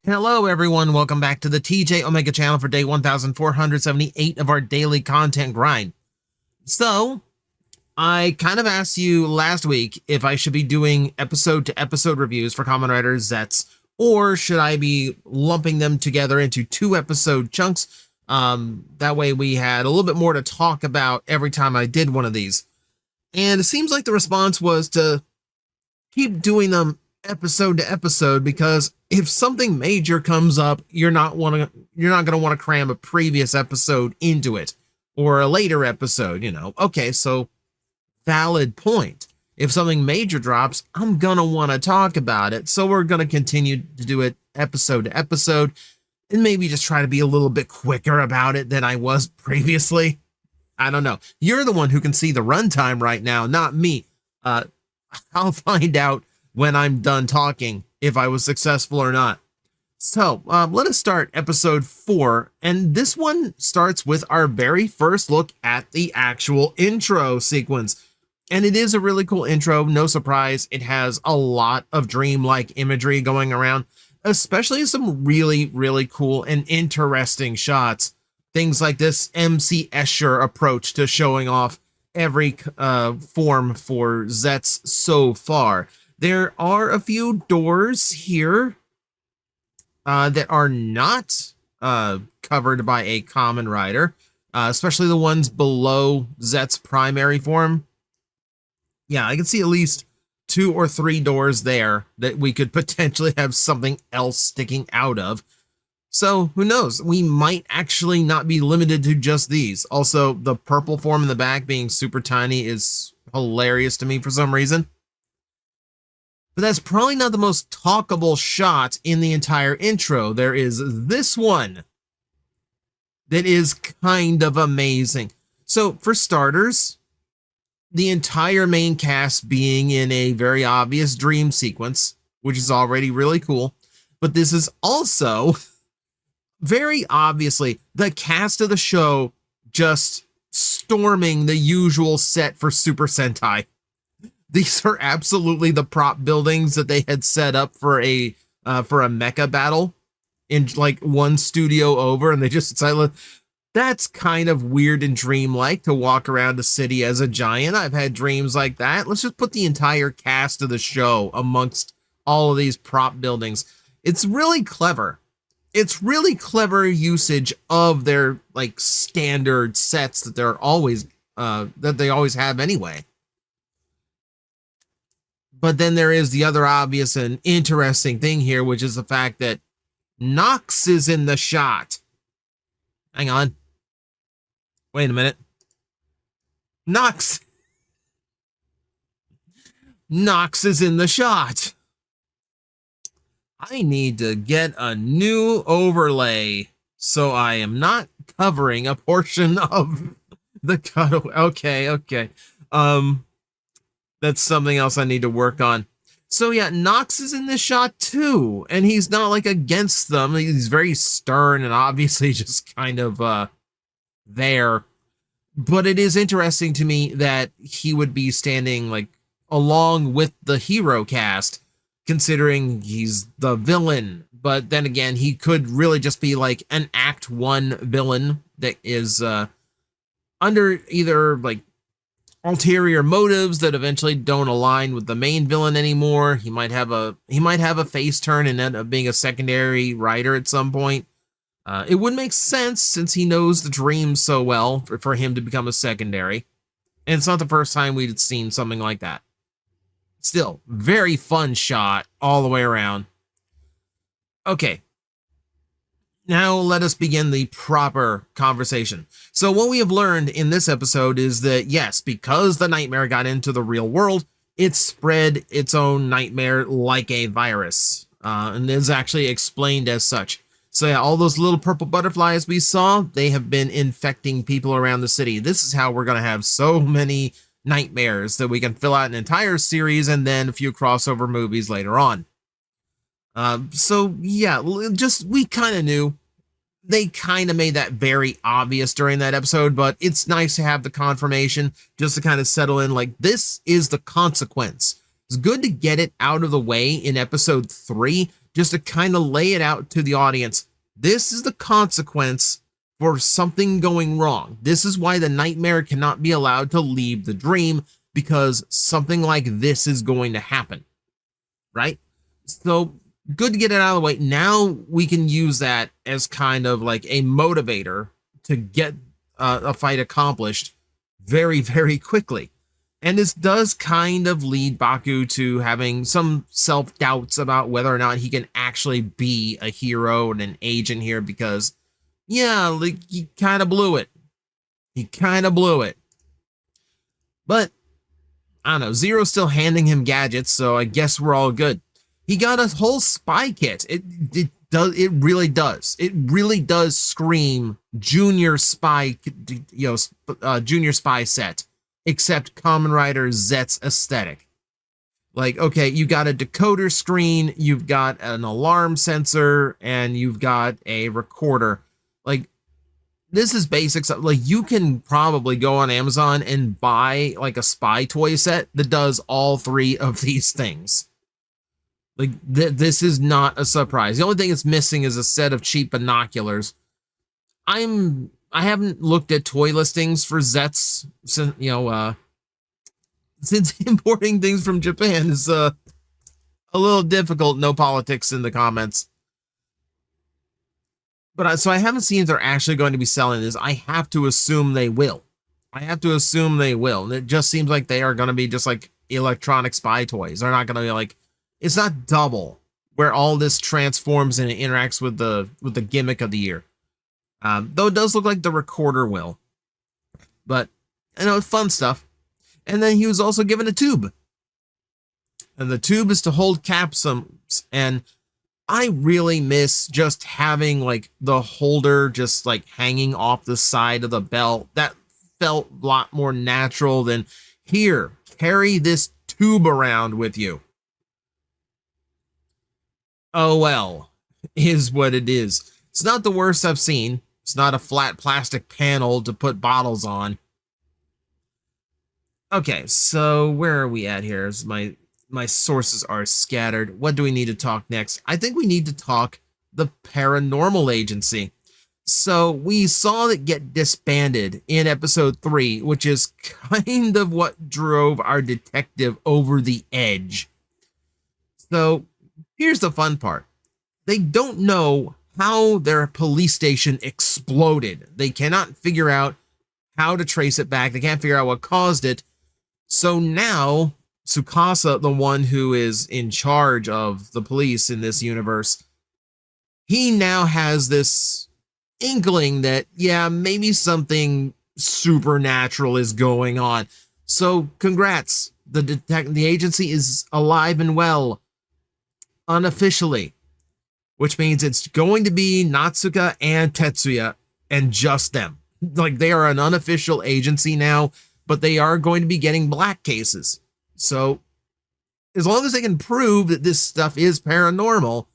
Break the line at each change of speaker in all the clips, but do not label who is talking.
Hello everyone, welcome back to the TJOmega channel for day 1478 of our daily content grind. So, I kind of asked you last week if I should be doing episode-to-episode reviews for Kamen Rider Zeztz, or should I be lumping them together into 2-episode chunks? That way we had a little bit more to talk about every time I did one of these. And it seems like the response was to keep doing them episode to episode, because if something major comes up, you're not going to want to cram a previous episode into it, or a later episode, you know. Okay, so valid point. If something major drops, I'm going to want to talk about it, so we're going to continue to do it episode to episode, and maybe just try to be a little bit quicker about it than I was previously. I don't know. You're the one who can see the runtime right now, not me. I'll find out when I'm done talking if I was successful or not. So let us start episode 4, and this one starts with our very first look at the actual intro sequence. And it is a really cool intro, no surprise. It has a lot of dreamlike imagery going around, especially some really, really cool and interesting shots. Things like this MC Escher approach to showing off every form for Zeztz so far. There are a few doors here that are not covered by a Kamen Rider, especially the ones below Zetz's primary form. Yeah, I can see at least 2 or 3 doors there that we could potentially have something else sticking out of. So who knows? We might actually not be limited to just these. Also, the purple form in the back being super tiny is hilarious to me for some reason. But that's probably not the most talkable shot in the entire intro. There is this one that is kind of amazing. So for starters, the entire main cast being in a very obvious dream sequence, which is already really cool. But this is also very obviously the cast of the show just storming the usual set for Super Sentai. These are absolutely the prop buildings that they had set up for a mecha battle in like one studio over, and they just decided that's kind of weird and dreamlike to walk around a city as a giant. I've had dreams like that. Let's just put the entire cast of the show amongst all of these prop buildings. It's really clever. It's really clever usage of their like standard sets that they're always that they always have anyway. But then there is the other obvious and interesting thing here, which is the fact that Nox is in the shot. Hang on. Wait a minute. Nox is in the shot. I need to get a new overlay so I am not covering a portion of the cutaway. Okay. That's something else I need to work on. So yeah, Nox is in this shot too, and he's not like against them. He's very stern and obviously just kind of there. But it is interesting to me that he would be standing like along with the hero cast, considering he's the villain. But then again, he could really just be like an Act 1 villain that is under either like ulterior motives that eventually don't align with the main villain anymore. He might have a face turn and end up being a secondary writer at some point. It would make sense since he knows the dream so well for him to become a secondary. And it's not the first time we'd seen something like that. Still, very fun shot all the way around. Okay. Now let us begin the proper conversation. So what we have learned in this episode is that, yes, because the nightmare got into the real world, it spread its own nightmare like a virus. And is actually explained as such. So yeah, all those little purple butterflies we saw, they have been infecting people around the city. This is how we're going to have so many nightmares that we can fill out an entire series and then a few crossover movies later on. So yeah, just we kind of knew. They kind of made that very obvious during that episode, but it's nice to have the confirmation just to kind of settle in like this is the consequence. It's good to get it out of the way in episode 3 just to kind of lay it out to the audience. This is the consequence for something going wrong. This is why the nightmare cannot be allowed to leave the dream, because something like this is going to happen, right? So good to get it out of the way. Now we can use that as kind of like a motivator to get a fight accomplished very, very quickly. And this does kind of lead Baku to having some self-doubts about whether or not he can actually be a hero and an agent here, because, yeah, like, he kind of blew it. He kind of blew it. But, I don't know, Zero's still handing him gadgets, so I guess we're all good. He got a whole spy kit. It really does. It really does scream junior spy, junior spy set, except Kamen Rider Zeztz aesthetic. Like, okay, you got a decoder screen, you've got an alarm sensor, and you've got a recorder. Like, this is basic stuff. Like, you can probably go on Amazon and buy like a spy toy set that does all three of these things. Like, this is not a surprise. The only thing it's missing is a set of cheap binoculars. I haven't looked at toy listings for Zeztz since importing things from Japan is a little difficult. No politics in the comments. But so I haven't seen if they're actually going to be selling this. I have to assume they will. And it just seems like they are going to be just like electronic spy toys. They're not going to be like, it's not double where all this transforms and it interacts with the gimmick of the year. Though it does look like the recorder will. But, fun stuff. And then he was also given a tube. And the tube is to hold capsules. And I really miss just having like the holder just like hanging off the side of the belt. That felt a lot more natural than, here, carry this tube around with you. Oh well, is what it is. It's not the worst I've seen. It's not a flat plastic panel to put bottles on. Okay, so where are we at here? My sources are scattered. What do we need to talk next? I think we need to talk the Paranormal Agency. So we saw it get disbanded in episode 3, which is kind of what drove our detective over the edge. So here's the fun part. They don't know how their police station exploded. They cannot figure out how to trace it back. They can't figure out what caused it. So now Tsukasa, the one who is in charge of the police in this universe, he now has this inkling that, yeah, maybe something supernatural is going on. So congrats. The agency is alive and well. Unofficially, which means it's going to be Natsuka and Tetsuya and just them. Like, they are an unofficial agency now, but they are going to be getting black cases. So as long as they can prove that this stuff is paranormal,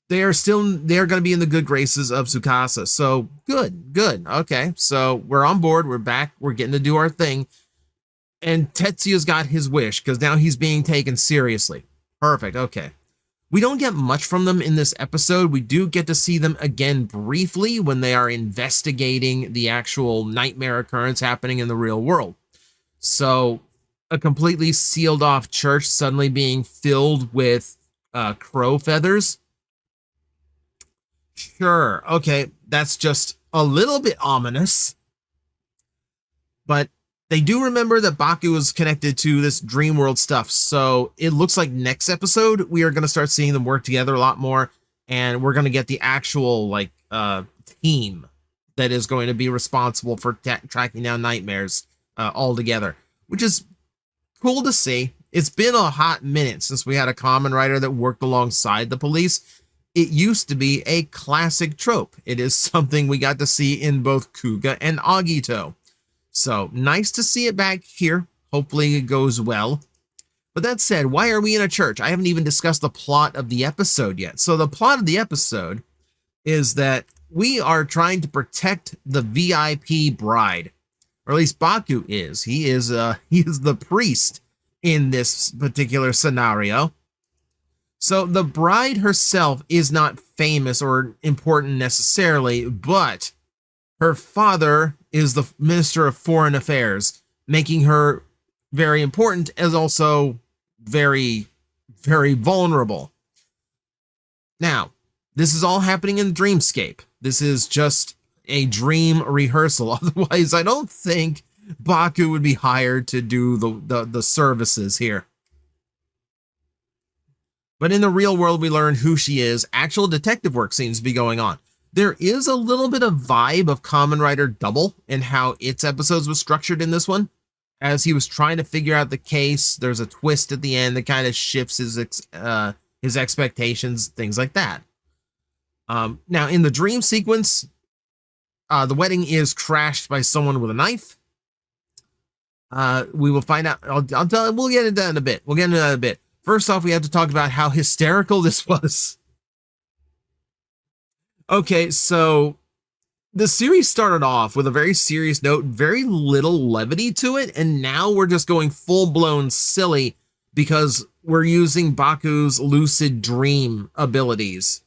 they're going to be in the good graces of Tsukasa. So good. Okay, so we're on board. We're back. We're getting to do our thing. And Tetsuya's got his wish because now he's being taken seriously. Perfect. Okay. We don't get much from them in this episode. We do get to see them again briefly when they are investigating the actual nightmare occurrence happening in the real world. So a completely sealed off church suddenly being filled with crow feathers. Sure. Okay. That's just a little bit ominous. But they do remember that Baku is connected to this dream world stuff. So it looks like next episode, we are going to start seeing them work together a lot more. And we're going to get the actual team that is going to be responsible for tracking down nightmares all together, which is cool to see. It's been a hot minute since we had a Kamen Rider that worked alongside the police. It used to be a classic trope. It is something we got to see in both Kuga and Agito. So nice to see it back here. Hopefully it goes well. But that said, why are we in a church? I haven't even discussed the plot of the episode yet. So the plot of the episode is that we are trying to protect the VIP bride, or at least Baku is. He is the priest in this particular scenario. So the bride herself is not famous or important necessarily, but her father is the Minister of Foreign Affairs, making her very important as also very, very vulnerable. Now, this is all happening in Dreamscape. This is just a dream rehearsal. Otherwise, I don't think Baku would be hired to do the services here. But in the real world, we learn who she is. Actual detective work seems to be going on. There is a little bit of vibe of Kamen Rider Double and how its episodes was structured in this one. As he was trying to figure out the case, there's a twist at the end that kind of shifts his expectations, things like that. Now, in the dream sequence, the wedding is crashed by someone with a knife. We will find out. I'll tell. We'll get into that in a bit. First off, we have to talk about how hysterical this was. Okay, so the series started off with a very serious note, very little levity to it, and now we're just going full-blown silly because we're using Baku's lucid dream abilities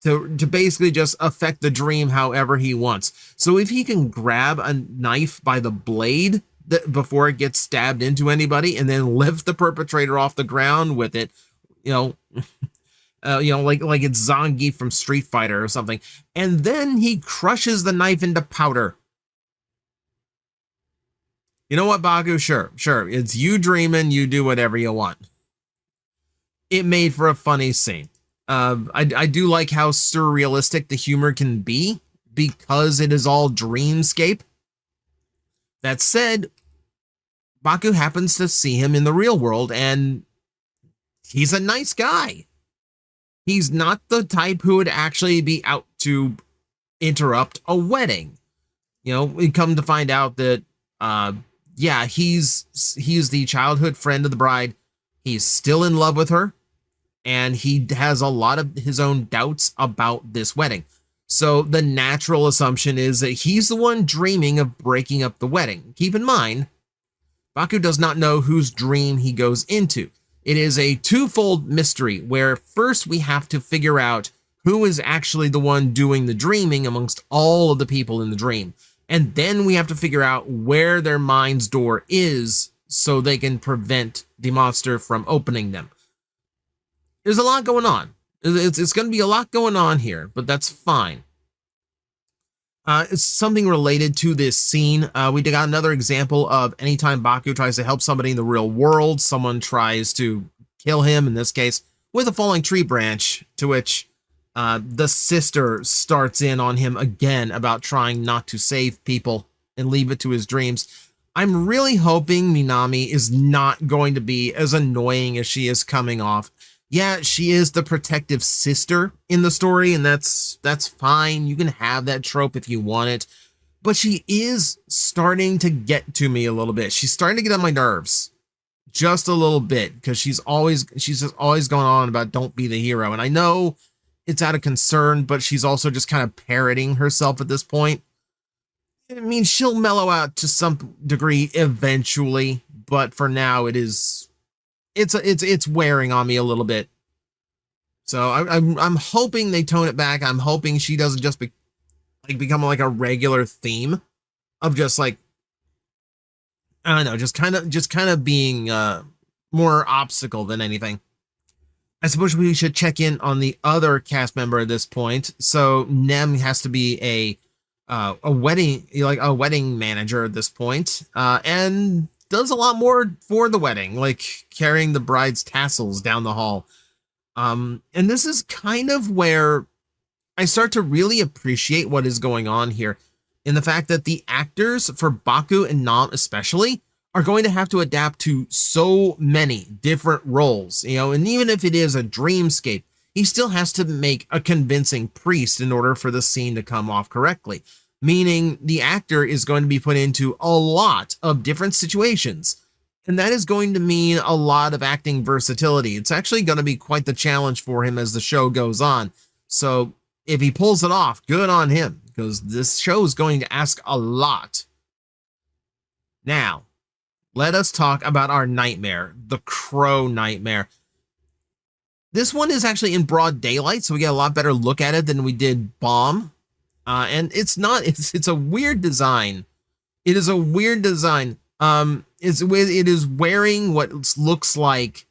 to basically just affect the dream however he wants. So if he can grab a knife by the blade before it gets stabbed into anybody and then lift the perpetrator off the ground with it, like it's Zangief from Street Fighter or something. And then he crushes the knife into powder. You know what, Baku? Sure. It's you dreaming. You do whatever you want. It made for a funny scene. I do like how surrealistic the humor can be because it is all dreamscape. That said, Baku happens to see him in the real world, and he's a nice guy. He's not the type who would actually be out to interrupt a wedding. We come to find out that, he's the childhood friend of the bride. He's still in love with her, and he has a lot of his own doubts about this wedding. So the natural assumption is that he's the one dreaming of breaking up the wedding. Keep in mind, Baku does not know whose dream he goes into. It is a twofold mystery where first we have to figure out who is actually the one doing the dreaming amongst all of the people in the dream. And then we have to figure out where their mind's door is so they can prevent the monster from opening them. There's a lot going on. It's going to be a lot going on here, but that's fine. It's something related to this scene. We got another example of anytime Baku tries to help somebody in the real world, someone tries to kill him, in this case, with a falling tree branch, to which the sister starts in on him again about trying not to save people and leave it to his dreams. I'm really hoping Minami is not going to be as annoying as she is coming off. Yeah, she is the protective sister in the story, and that's fine. You can have that trope if you want it. But she is starting to get to me a little bit. She's starting to get on my nerves just a little bit because she's just always going on about don't be the hero. And I know it's out of concern, but she's also just kind of parroting herself at this point. I mean, she'll mellow out to some degree eventually, but for now it's wearing on me a little bit. So I'm hoping they tone it back. I'm hoping she doesn't just become like a regular theme of just like, I don't know, just kind of being more obstacle than anything. I suppose we should check in on the other cast member at this point. So Nem has to be a wedding manager at this point, and does a lot more for the wedding, like carrying the bride's tassels down the hall. And this is kind of where I start to really appreciate what is going on here, in the fact that the actors for Baku and Nam especially are going to have to adapt to so many different roles, and even if it is a dreamscape, he still has to make a convincing priest in order for the scene to come off correctly, meaning the actor is going to be put into a lot of different situations. And that is going to mean a lot of acting versatility. It's actually going to be quite the challenge for him as the show goes on. So if he pulls it off, good on him, because this show is going to ask a lot. Now, let us talk about our nightmare, the crow nightmare. This one is actually in broad daylight, so we get a lot better look at it than we did Bomb. And it's a weird design. It is a weird design. It is wearing what looks like,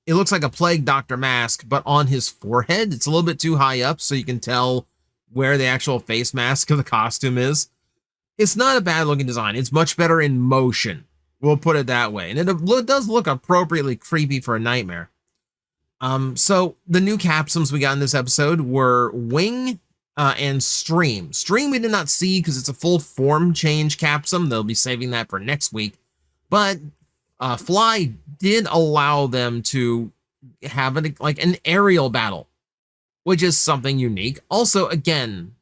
it looks like a Plague Doctor mask, but on his forehead. It's a little bit too high up, so you can tell where the actual face mask of the costume is. It's not a bad looking design. It's much better in motion. We'll put it that way. And it does look appropriately creepy for a nightmare. So the new capsules we got in this episode were Wing and Stream. Stream we did not see because it's a full form change capsule. They'll be saving that for next week. But Fly did allow them to have an aerial battle, which is something unique. Also, again,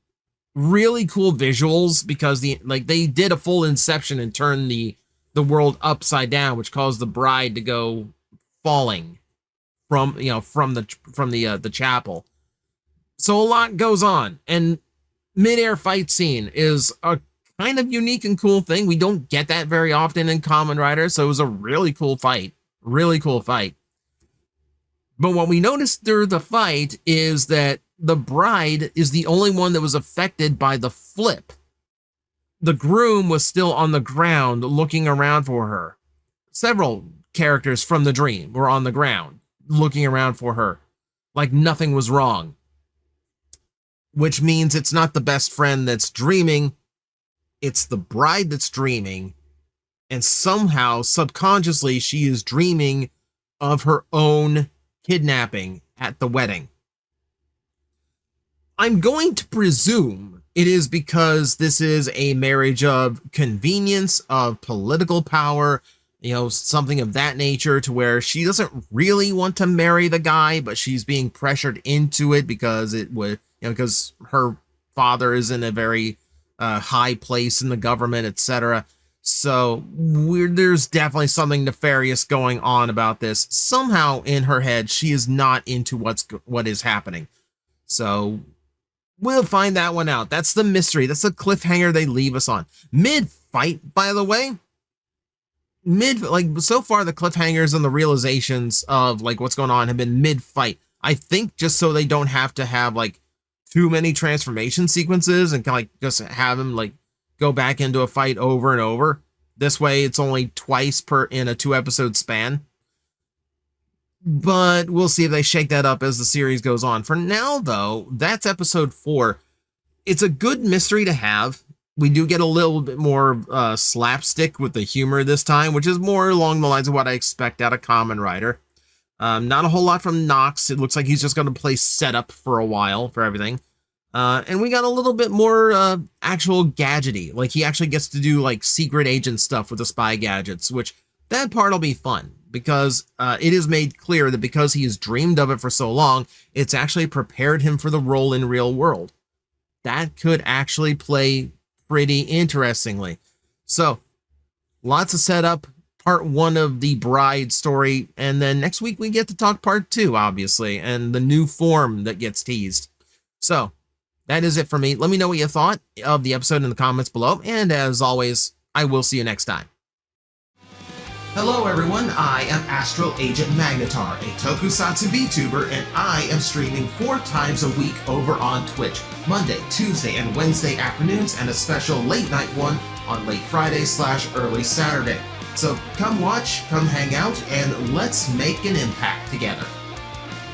really cool visuals because they did a full Inception and turned the world upside down, which caused the bride to go falling from the chapel. So a lot goes on, and mid-air fight scene is a kind of unique and cool thing. We don't get that very often in Kamen Rider, so it was a really cool fight. Really cool fight. But what we noticed through the fight is that the bride is the only one that was affected by the flip. The groom was still on the ground looking around for her. Several characters from the dream were on the ground looking around for her like nothing was wrong. Which means it's not the best friend that's dreaming, it's the bride that's dreaming, and somehow, subconsciously, she is dreaming of her own kidnapping at the wedding. I'm going to presume it is because this is a marriage of convenience, of political power, something of that nature, to where she doesn't really want to marry the guy, but she's being pressured into it because it would, because her father is in a very high place in the government, etc. So there's definitely something nefarious going on about this. Somehow in her head, she is not into what is happening. So we'll find that one out. That's the mystery. That's the cliffhanger they leave us on. Mid-fight, by the way. So far the cliffhangers and the realizations of what's going on have been mid-fight. I think just so they don't have to have too many transformation sequences and just have him go back into a fight over and over. This way it's only twice in a 2-episode span. But we'll see if they shake that up as the series goes on. For now, though, that's episode 4. It's a good mystery to have. We do get a little bit more slapstick with the humor this time, which is more along the lines of what I expect out of Kamen Rider. Not a whole lot from Nox. It looks like he's just going to play setup for a while for everything. And we got a little bit more actual gadgety. He actually gets to do secret agent stuff with the spy gadgets, which that part will be fun because it is made clear that because he has dreamed of it for so long, it's actually prepared him for the role in real world. That could actually play pretty interestingly. So lots of setup. Part 1 of the bride story, and then next week we get to talk part 2, obviously, and the new form that gets teased. So that is it for me. Let me know what you thought of the episode in the comments below, and as always, I will see you next time. Hello everyone, I am Astral Agent Magnetar, a Tokusatsu VTuber, and I am streaming 4 times a week over on Twitch, Monday, Tuesday, and Wednesday afternoons, and a special late night one on late Friday/early Saturday. So come watch, come hang out, and let's make an impact together.